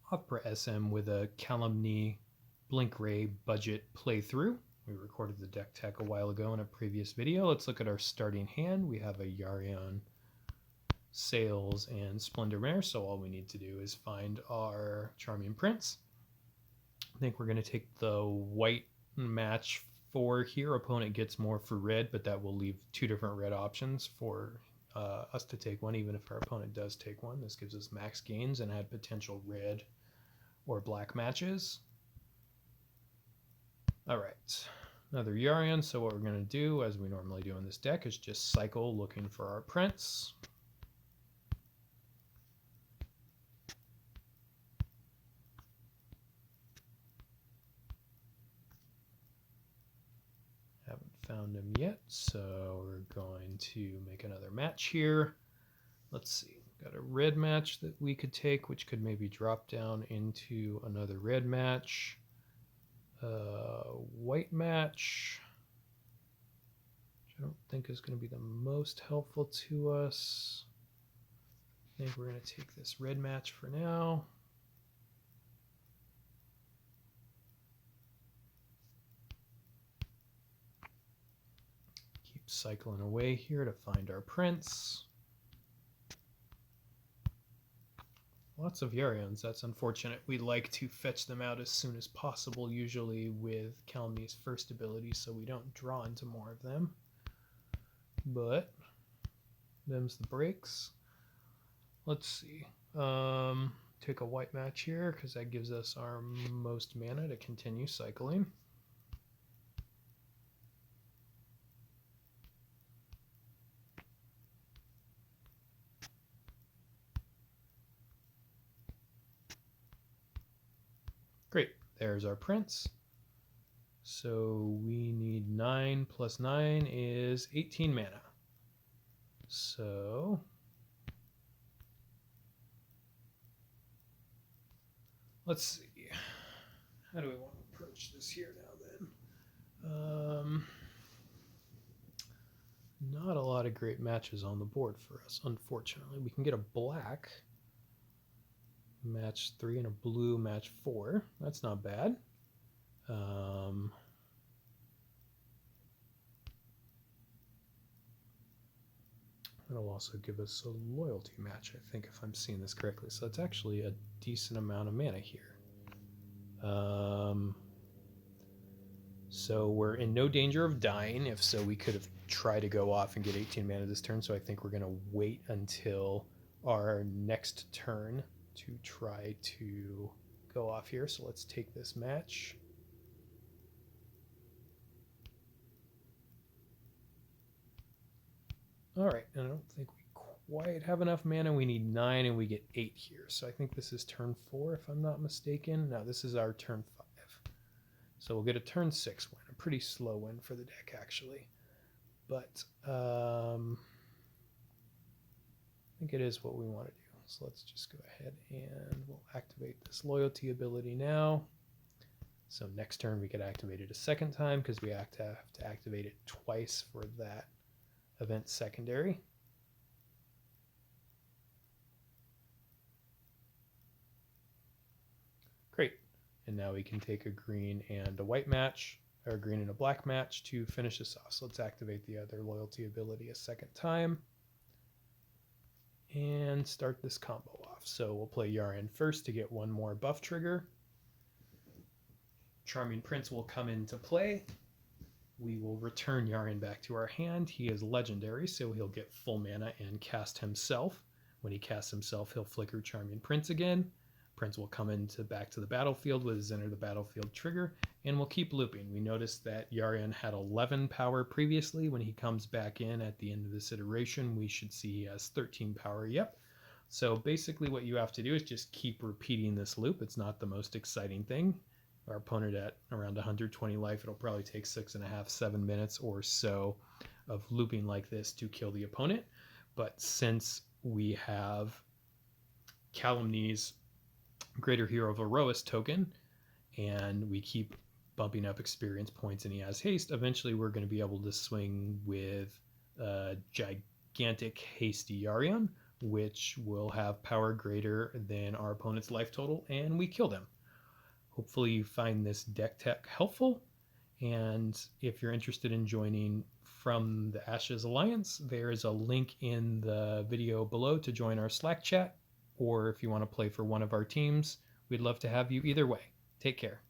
Opera SM with a Kalemne BlinkRay budget playthrough. We recorded the deck tech a while ago in a previous video. Let's look at our starting hand. We have a Yarion, Sails, and Splendor Mare, so all we need to do is find our Charming Prince. I think we're going to take the white match 4 here. Opponent gets more for red, but that will leave 2 different red options for us to take one, even if our opponent does take one. This gives us max gains and add potential red or black matches. All right, another Yarion. So what we're going to do, as we normally do in this deck, is just cycle looking for our prince. Haven't found him yet, so we're going to make another match here. Let's see, got a red match that we could take, which could maybe drop down into another red match. White match, which I don't think is going to be the most helpful to us. I think we're going to take this red match for now. Keep cycling away here to find our prince. Lots of Yarions, that's unfortunate. We like to fetch them out as soon as possible, usually with Kalemne's first ability, so we don't draw into more of them. But them's the breaks. Let's see. Take a white match here because that gives us our most mana to continue cycling. Great, there's our prince. So we need 9 plus 9 is 18 mana. So let's see. How do we want to approach this here now then? Not a lot of great matches on the board for us, unfortunately. We can get a black match 3 and a blue match 4. That's not bad. It'll also give us a loyalty match, I think, if I'm seeing this correctly. So it's actually a decent amount of mana here. So we're in no danger of dying. If so, we could have tried to go off and get 18 mana this turn. So I think we're going to wait until our next turn to try to go off here. So let's take this match. All right, and I don't think we quite have enough mana. We need 9 and we get 8 here. So I think this is turn 4 if I'm not mistaken. No, this is our turn 5. So we'll get a turn 6 win, a pretty slow win for the deck actually. But I think it is what we want to do. So let's just go ahead and we'll activate this loyalty ability now. So next turn we could activate it a second time because we have to activate it twice for that event secondary. Great. And now we can take a green and a white match, or a green and a black match to finish this off. So let's activate the other loyalty ability a second time and start this combo off. So we'll play Yarion first to get one more buff trigger. Charming Prince will come into play. We will return Yarion back to our hand. He is legendary, so he'll get full mana and cast himself. When he casts himself, he'll flicker Charming Prince again. Prince will come back to the battlefield with his enter the battlefield trigger, and we'll keep looping. We noticed that Yarion had 11 power previously. When he comes back in at the end of this iteration, we should see he has 13 power. Yep. So basically what you have to do is just keep repeating this loop. It's not the most exciting thing. Our opponent at around 120 life, it'll probably take 6.5, 7 minutes or so of looping like this to kill the opponent. But since we have Kalemne's Greater Hero of Aroas token and we keep bumping up experience points and he has haste, eventually we're going to be able to swing with a gigantic hasty Yarion, which will have power greater than our opponent's life total, and we kill them. Hopefully you find this deck tech helpful, and if you're interested in joining From the Ashes Alliance, there is a link in the video below to join our Slack chat, or if you want to play for one of our teams, we'd love to have you either way. Take care.